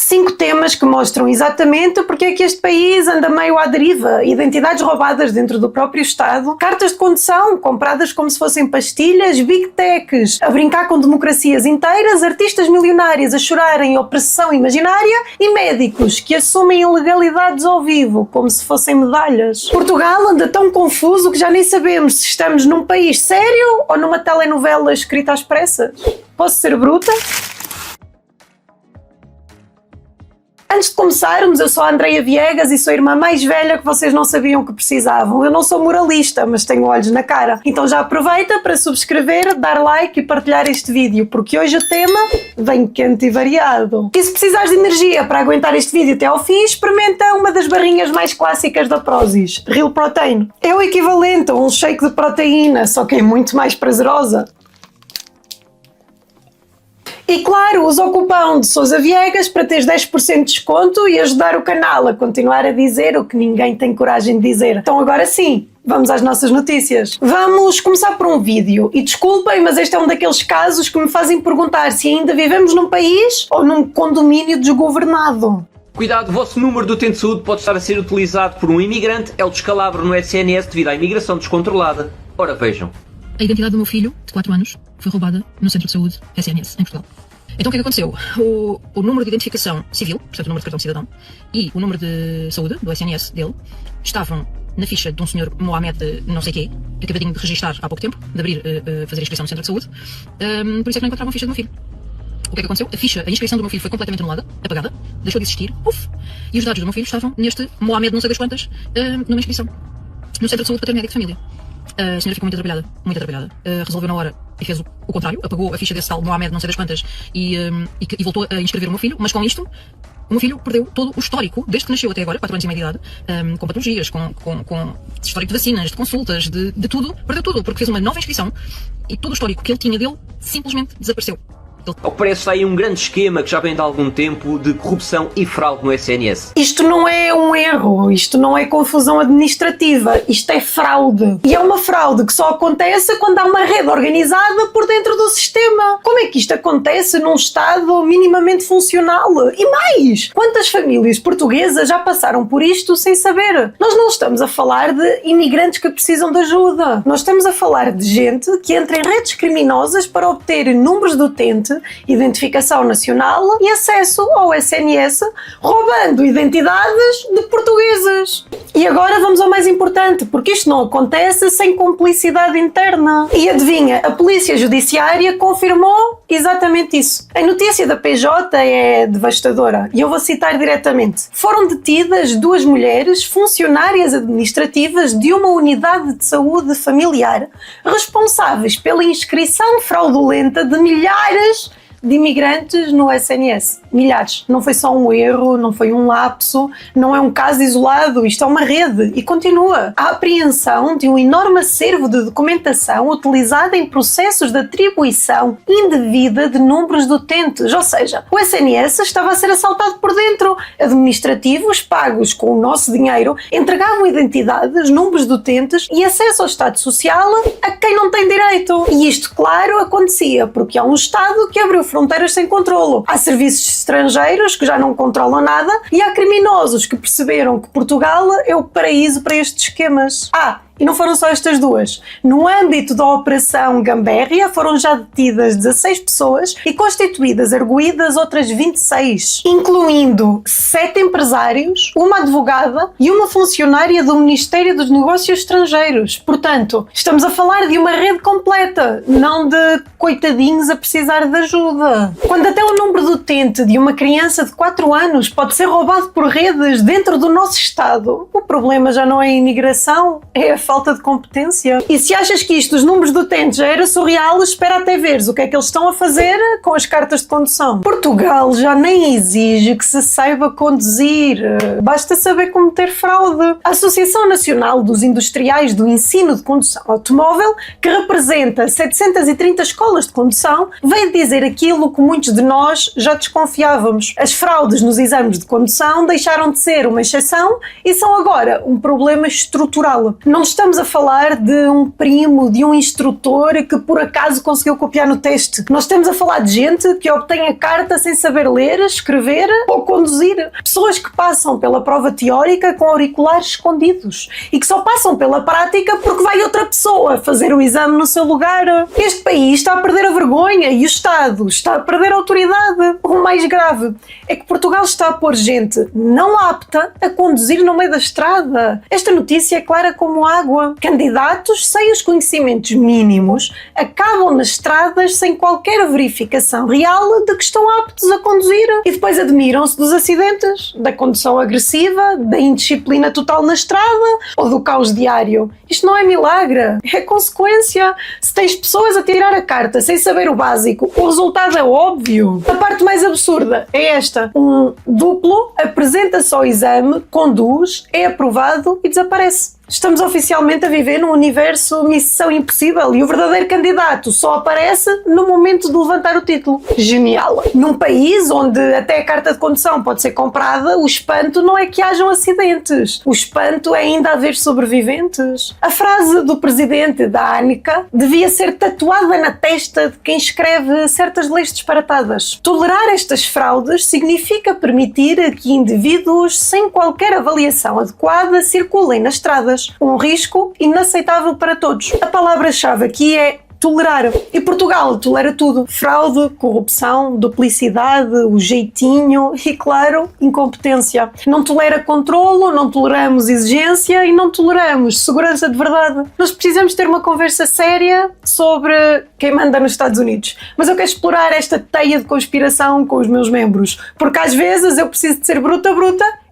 5 temas que mostram exatamente porque é que este país anda meio à deriva. Identidades roubadas dentro do próprio Estado, cartas de condução compradas como se fossem pastilhas, big techs a brincar com democracias inteiras, artistas milionários a chorarem opressão imaginária e médicos que assumem ilegalidades ao vivo como se fossem medalhas. Portugal anda tão confuso que já nem sabemos se estamos num país sério ou numa telenovela escrita às pressas. Posso ser bruta? Antes de começarmos, eu sou a Andreia Viegas e sou a irmã mais velha que vocês não sabiam que precisavam. Eu não sou moralista, mas tenho olhos na cara. Então já aproveita para subscrever, dar like e partilhar este vídeo, porque hoje o tema vem quente e variado. E se precisares de energia para aguentar este vídeo até ao fim, experimenta uma das barrinhas mais clássicas da Prozis, Real Protein. É o equivalente a um shake de proteína, só que é muito mais prazerosa. E claro, usa o cupom de Sousa Viegas para teres 10% de desconto e ajudar o canal a continuar a dizer o que ninguém tem coragem de dizer. Então agora sim, vamos às nossas notícias. Vamos começar por um vídeo. E desculpem, mas este é um daqueles casos que me fazem perguntar se ainda vivemos num país ou num condomínio desgovernado. Cuidado, o vosso número do utente de saúde pode estar a ser utilizado por um imigrante. É o descalabro no SNS devido à imigração descontrolada. Ora vejam. A identidade do meu filho, de 4 anos, foi roubada no Centro de Saúde SNS, em Portugal. Então o que é que aconteceu? O número de identificação civil, portanto o número de cartão de cidadão, e o número de saúde, do SNS dele, estavam na ficha de um senhor Mohamed não sei quê, que acabadinho de registrar há pouco tempo, de abrir, fazer a inscrição no Centro de Saúde, por isso é que não encontravam a ficha do meu filho. O que é que aconteceu? A inscrição do meu filho foi completamente anulada, apagada, deixou de existir, e os dados do meu filho estavam neste Mohamed não sei das quantas, numa inscrição, no Centro de Saúde Paterno Médico de Família. A senhora ficou muito atrapalhada, resolveu na hora e fez o contrário, apagou a ficha desse tal Mohamed não sei das quantas e voltou a inscrever o meu filho, mas com isto o meu filho perdeu todo o histórico, desde que nasceu até agora, 4 anos e meio de idade, com patologias, com histórico de vacinas, de consultas, de tudo, perdeu tudo, porque fez uma nova inscrição e todo o histórico que ele tinha dele simplesmente desapareceu. Ao que parece, está aí um grande esquema que já vem de algum tempo de corrupção e fraude no SNS. Isto não é um erro, isto não é confusão administrativa, isto é fraude. E é uma fraude que só acontece quando há uma rede organizada por dentro do sistema. Como é que isto acontece num Estado minimamente funcional? E mais, quantas famílias portuguesas já passaram por isto sem saber? Nós não estamos a falar de imigrantes que precisam de ajuda. Nós estamos a falar de gente que entra em redes criminosas para obter números de utente, identificação nacional e acesso ao SNS, roubando identidades de portugueses. E agora vamos ao mais importante, porque isto não acontece sem cumplicidade interna. E adivinha, a Polícia Judiciária confirmou exatamente isso. A notícia da PJ é devastadora e eu vou citar diretamente. Foram detidas 2 mulheres funcionárias administrativas de uma unidade de saúde familiar responsáveis pela inscrição fraudulenta de milhares de imigrantes no SNS. Milhares. Não foi só um erro, não foi um lapso, não é um caso isolado, isto é uma rede e continua. A apreensão de um enorme acervo de documentação utilizada em processos de atribuição indevida de números de utentes, ou seja, o SNS estava a ser assaltado por dentro. Administrativos pagos com o nosso dinheiro entregavam identidades, números de utentes e acesso ao Estado Social a quem não tem direito. E isto, claro, acontecia porque há um Estado que abriu fronteiras sem controlo. Há serviços estrangeiros que já não controlam nada e há criminosos que perceberam que Portugal é o paraíso para estes esquemas. E não foram só estas 2. No âmbito da Operação Gambérria foram já detidas 16 pessoas e constituídas arguídas outras 26, incluindo 7 empresários, uma advogada e uma funcionária do Ministério dos Negócios Estrangeiros. Portanto, estamos a falar de uma rede completa, não de coitadinhos a precisar de ajuda. Quando até o número de utente de uma criança de 4 anos pode ser roubado por redes dentro do nosso Estado, o problema já não é a imigração, é a falta de competência. E se achas que isto dos números de utentes já era surreal, espera até veres o que é que eles estão a fazer com as cartas de condução. Portugal já nem exige que se saiba conduzir, basta saber cometer fraude. A Associação Nacional dos Industriais do Ensino de Condução Automóvel, que representa 730 escolas de condução, veio dizer aquilo que muitos de nós já desconfiávamos. As fraudes nos exames de condução deixaram de ser uma exceção e são agora um problema estrutural. Não estamos a falar de um primo, de um instrutor que por acaso conseguiu copiar no teste. Nós estamos a falar de gente que obtém a carta sem saber ler, escrever ou conduzir. Pessoas que passam pela prova teórica com auriculares escondidos e que só passam pela prática porque vai outra pessoa fazer o exame no seu lugar. Este país está a perder a vergonha e o Estado está a perder a autoridade. O mais grave é que Portugal está a pôr gente não apta a conduzir no meio da estrada. Esta notícia é clara como água. Candidatos sem os conhecimentos mínimos acabam nas estradas sem qualquer verificação real de que estão aptos a conduzir e depois admiram-se dos acidentes, da condução agressiva, da indisciplina total na estrada ou do caos diário. Isto não é milagre, é consequência. Se tens pessoas a tirar a carta sem saber o básico, o resultado é óbvio. A parte mais absurda é esta: um duplo apresenta-se ao exame, conduz, é aprovado e desaparece. Estamos oficialmente a viver num universo Missão Impossível e o verdadeiro candidato só aparece no momento de levantar o título. Genial! Num país onde até a carta de condução pode ser comprada, o espanto não é que hajam acidentes. O espanto é ainda haver sobreviventes. A frase do presidente da ANCA devia ser tatuada na testa de quem escreve certas leis disparatadas. Tolerar estas fraudes significa permitir que indivíduos sem qualquer avaliação adequada circulem nas estradas. Um risco inaceitável para todos. A palavra-chave aqui é tolerar. E Portugal tolera tudo. Fraude, corrupção, duplicidade, o jeitinho e, claro, incompetência. Não tolera controlo, não toleramos exigência e não toleramos segurança de verdade. Nós precisamos ter uma conversa séria sobre quem manda nos Estados Unidos. Mas eu quero explorar esta teia de conspiração com os meus membros. Porque às vezes eu preciso de ser bruta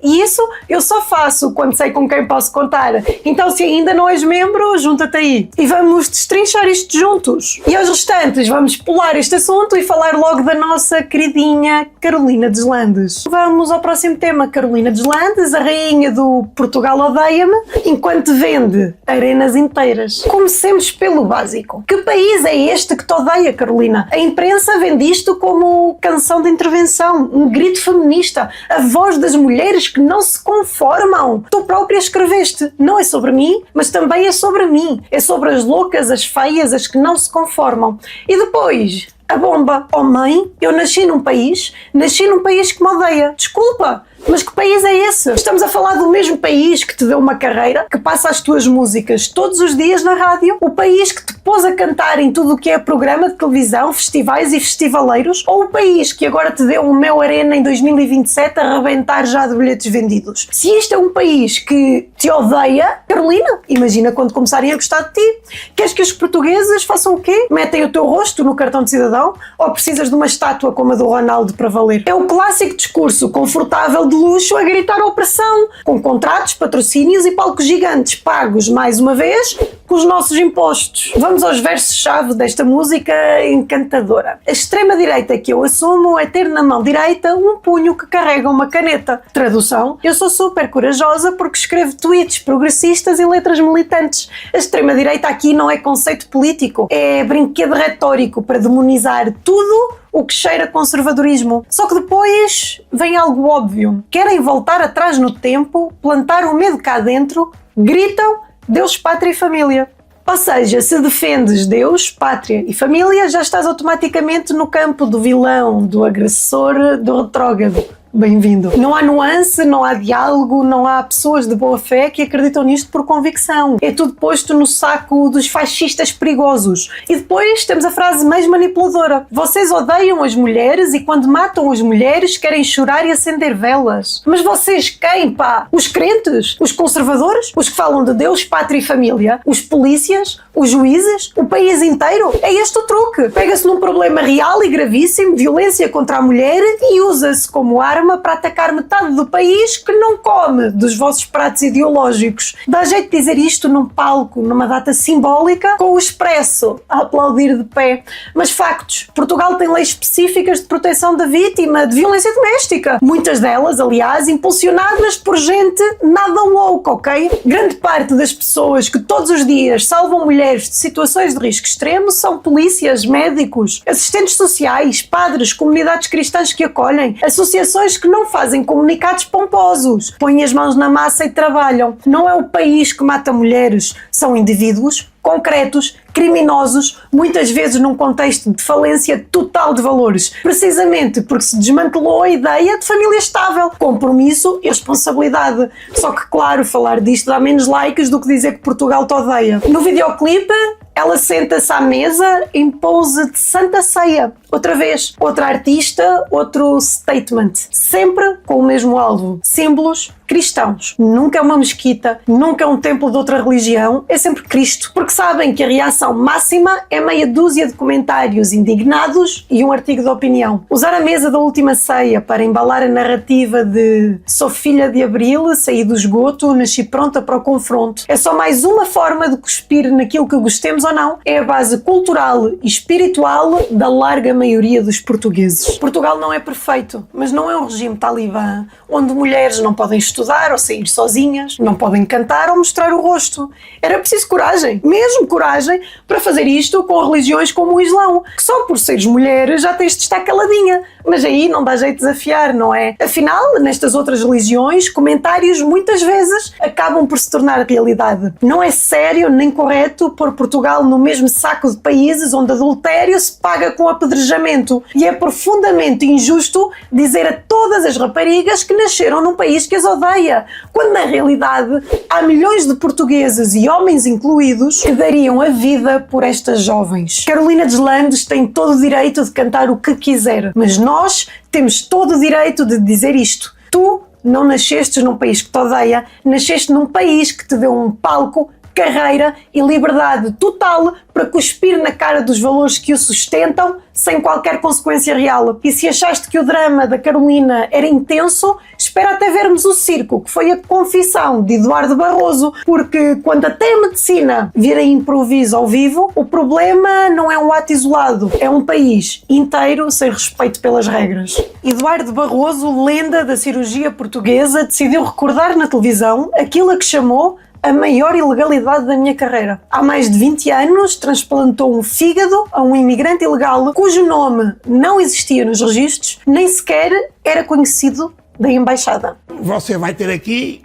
e isso eu só faço quando sei com quem posso contar. Então, se ainda não és membro, junta-te aí. E vamos destrinchar isto juntos. E aos restantes, vamos pular este assunto e falar logo da nossa queridinha Carolina Deslandes. Vamos ao próximo tema. Carolina Deslandes, a rainha do Portugal odeia-me, enquanto vende arenas inteiras. Comecemos pelo básico. Que país é este que te odeia, Carolina? A imprensa vende isto como canção de intervenção, um grito feminista, a voz das mulheres que não se conformam. Tu própria escreveste. Não é sobre mim, mas também é sobre mim. É sobre as loucas, as feias, as que não se conformam. E depois, a bomba. Oh mãe, eu nasci num país que me odeia. Desculpa, mas que país é esse? Estamos a falar do mesmo país que te deu uma carreira, que passa as tuas músicas todos os dias na rádio, o país que te pôs a cantar em tudo o que é programa de televisão, festivais e festivaleiros, ou o país que agora te deu um Mel Arena em 2027 a arrebentar já de bilhetes vendidos? Se isto é um país que te odeia, Carolina, imagina quando começarem a gostar de ti. Queres que os portugueses façam o quê? Metem o teu rosto no cartão de cidadão? Ou precisas de uma estátua como a do Ronaldo para valer? É o clássico discurso confortável de luxo a gritar opressão, com contratos, patrocínios e palcos gigantes, pagos, mais uma vez, com os nossos impostos. Vamos aos versos-chave desta música encantadora. A extrema-direita que eu assumo é ter na mão direita um punho que carrega uma caneta. Tradução: eu sou super corajosa porque escrevo tweets progressistas e letras militantes. A extrema-direita aqui não é conceito político, é brinquedo retórico para demonizar tudo o que cheira conservadorismo. Só que depois vem algo óbvio. Querem voltar atrás no tempo, plantar o medo cá dentro, gritam Deus, Pátria e Família. Ou seja, se defendes Deus, Pátria e Família, já estás automaticamente no campo do vilão, do agressor, do retrógrado. Bem-vindo. Não há nuance, não há diálogo, não há pessoas de boa fé que acreditam nisto por convicção. É tudo posto no saco dos fascistas perigosos. E depois temos a frase mais manipuladora. Vocês odeiam as mulheres e quando matam as mulheres querem chorar e acender velas. Mas vocês quem, pá? Os crentes? Os conservadores? Os que falam de Deus, Pátria e Família? Os polícias? Os juízes? O país inteiro? É este o truque. Pega-se num problema real e gravíssimo, violência contra a mulher, e usa-se como arma para atacar metade do país que não come dos vossos pratos ideológicos. Dá jeito de dizer isto num palco, numa data simbólica, com o Expresso a aplaudir de pé. Mas factos. Portugal tem leis específicas de proteção da vítima de violência doméstica. Muitas delas, aliás, impulsionadas por gente nada woke, ok? Grande parte das pessoas que todos os dias salvam mulheres de situações de risco extremo são polícias, médicos, assistentes sociais, padres, comunidades cristãs que acolhem, associações mulheres que não fazem comunicados pomposos, põem as mãos na massa e trabalham. Não é o país que mata mulheres, são indivíduos concretos, criminosos, muitas vezes num contexto de falência total de valores, precisamente porque se desmantelou a ideia de família estável, compromisso e responsabilidade. Só que, claro, falar disto dá menos likes do que dizer que Portugal te odeia. No videoclipe, ela senta-se à mesa em pose de Santa Ceia. Outra vez, outra artista, outro statement. Sempre com o mesmo alvo. Símbolos cristãos. Nunca é uma mesquita, nunca é um templo de outra religião, é sempre Cristo. Porque sabem que a reação máxima é meia dúzia de comentários indignados e um artigo de opinião. Usar a mesa da última ceia para embalar a narrativa de sou filha de Abril, saí do esgoto, nasci pronta para o confronto. É só mais uma forma de cuspir naquilo que gostemos ou não. É a base cultural e espiritual da larga maioria dos portugueses. Portugal não é perfeito, mas não é um regime talibã, onde mulheres não podem estudar ou sair sozinhas, não podem cantar ou mostrar o rosto. Era preciso coragem, mesmo coragem, para fazer isto com religiões como o Islão, que só por seres mulheres já tens de estar caladinha. Mas aí não dá jeito de desafiar, não é? Afinal, nestas outras religiões, comentários muitas vezes acabam por se tornar realidade. Não é sério nem correto pôr Portugal no mesmo saco de países onde adultério se paga com apedrejamento. E é profundamente injusto dizer a todas as raparigas que nasceram num país que as odeia, quando na realidade há milhões de portugueses e homens incluídos que dariam a vida por estas jovens. Carolina Deslandes tem todo o direito de cantar o que quiser, mas nós temos todo o direito de dizer isto. Tu não nasceste num país que te odeia, nasceste num país que te deu um palco, carreira e liberdade total para cuspir na cara dos valores que o sustentam sem qualquer consequência real. E se achaste que o drama da Carolina era intenso, espera até vermos o circo, que foi a confissão de Eduardo Barroso, porque quando até a medicina vira improviso ao vivo, o problema não é um ato isolado, é um país inteiro sem respeito pelas regras. Eduardo Barroso, lenda da cirurgia portuguesa, decidiu recordar na televisão aquilo a que chamou a maior ilegalidade da minha carreira. Há mais de 20 anos transplantou um fígado a um imigrante ilegal cujo nome não existia nos registros, nem sequer era conhecido da embaixada. Você vai ter aqui,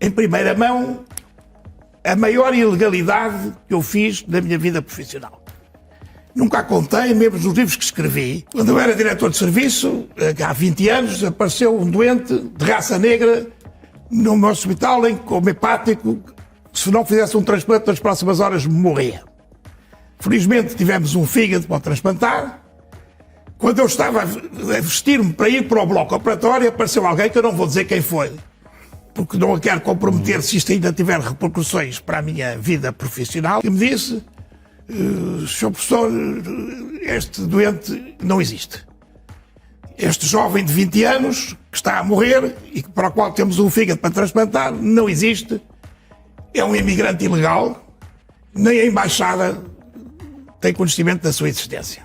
em primeira mão, a maior ilegalidade que eu fiz na minha vida profissional. Nunca a contei, mesmo nos livros que escrevi. Quando eu era diretor de serviço, há 20 anos, apareceu um doente de raça negra no meu hospital em que, como hepático, se não fizesse um transplante nas próximas horas, morria. Felizmente tivemos um fígado para o transplantar. Quando eu estava a vestir-me para ir para o bloco operatório, apareceu alguém que eu não vou dizer quem foi, porque não a quero comprometer se isto ainda tiver repercussões para a minha vida profissional, que me disse: Sr. Professor, este doente não existe. Este jovem de 20 anos que está a morrer e para o qual temos um fígado para transplantar não existe. É um imigrante ilegal, nem a embaixada tem conhecimento da sua existência.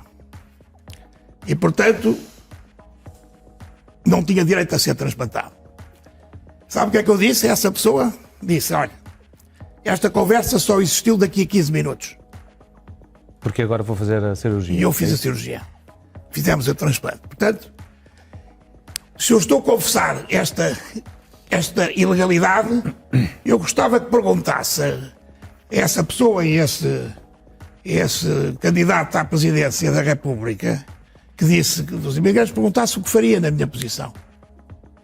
E, portanto, não tinha direito a ser transplantado. Sabe o que é que eu disse a essa pessoa? Disse: olha, esta conversa só existiu daqui a 15 minutos. Porque agora vou fazer a cirurgia. E eu fiz a cirurgia. Fizemos o transplante. Portanto, se eu estou a confessar esta ilegalidade, eu gostava que perguntasse a essa pessoa e esse candidato à presidência da República que disse que dos imigrantes, perguntasse o que faria na minha posição.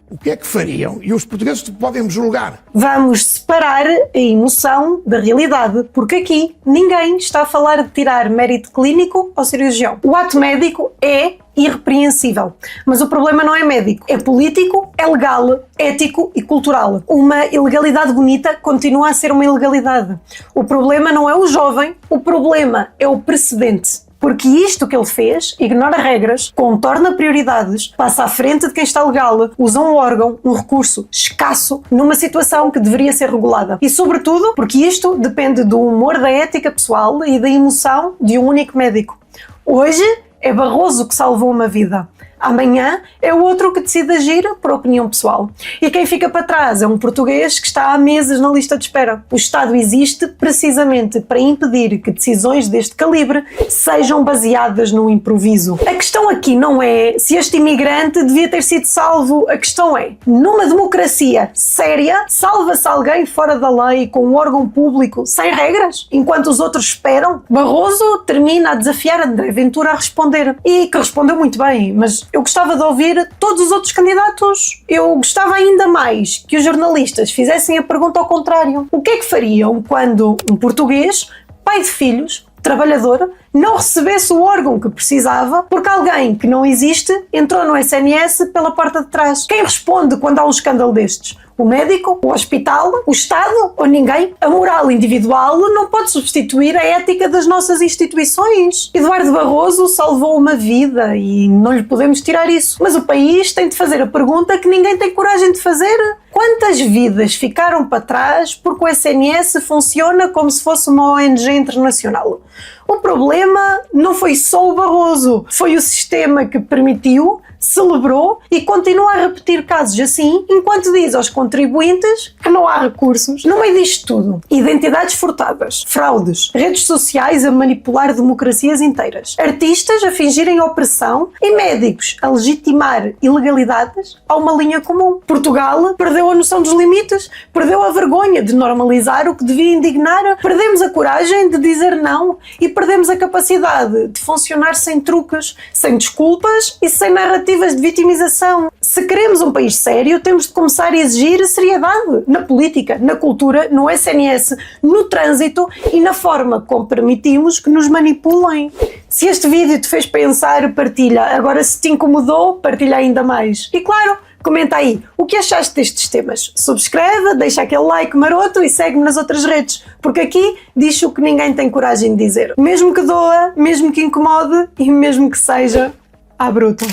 O que é que fariam? E os portugueses podem me julgar. Vamos separar a emoção da realidade, porque aqui ninguém está a falar de tirar mérito clínico ao cirurgião. O ato médico é irrepreensível, mas o problema não é médico, é político, é legal, ético e cultural. Uma ilegalidade bonita continua a ser uma ilegalidade. O problema não é o jovem, o problema é o precedente. Porque isto que ele fez ignora regras, contorna prioridades, passa à frente de quem está legal, usa um órgão, um recurso escasso numa situação que deveria ser regulada. E sobretudo porque isto depende do humor da ética pessoal e da emoção de um único médico. Hoje é Barroso que salvou uma vida. Amanhã é o outro que decide agir por opinião pessoal. E quem fica para trás é um português que está há meses na lista de espera. O Estado existe precisamente para impedir que decisões deste calibre sejam baseadas no improviso. A questão aqui não é se este imigrante devia ter sido salvo, a questão é, numa democracia séria, salva-se alguém fora da lei com um órgão público sem regras, enquanto os outros esperam? Barroso termina a desafiar André Ventura a responder. E que respondeu muito bem, mas eu gostava de ouvir todos os outros candidatos. Eu gostava ainda mais que os jornalistas fizessem a pergunta ao contrário. O que é que fariam quando um português, pai de filhos, trabalhador, não recebesse o órgão que precisava porque alguém que não existe entrou no SNS pela porta de trás? Quem responde quando há um escândalo destes? O médico? O hospital? O Estado? Ou ninguém? A moral individual não pode substituir a ética das nossas instituições. Eduardo Barroso salvou uma vida e não lhe podemos tirar isso. Mas o país tem de fazer a pergunta que ninguém tem coragem de fazer. Quantas vidas ficaram para trás porque o SNS funciona como se fosse uma ONG internacional? O problema não foi só o Barroso, foi o sistema que permitiu, celebrou e continua a repetir casos assim, enquanto diz aos contribuintes que não há recursos. No meio disto tudo, identidades furtadas, fraudes, redes sociais a manipular democracias inteiras, artistas a fingirem opressão e médicos a legitimar ilegalidades, há uma linha comum. Portugal perdeu a noção dos limites, perdeu a vergonha de normalizar o que devia indignar, perdemos a coragem de dizer não e perdemos a capacidade de funcionar sem truques, sem desculpas e sem narrativas de vitimização. Se queremos um país sério, temos de começar a exigir seriedade na política, na cultura, no SNS, no trânsito e na forma como permitimos que nos manipulem. Se este vídeo te fez pensar, partilha. Agora, se te incomodou, partilha ainda mais. E claro, comenta aí o que achaste destes temas. Subscreve, deixa aquele like maroto e segue-me nas outras redes, porque aqui diz o que ninguém tem coragem de dizer. Mesmo que doa, mesmo que incomode e mesmo que seja à bruta.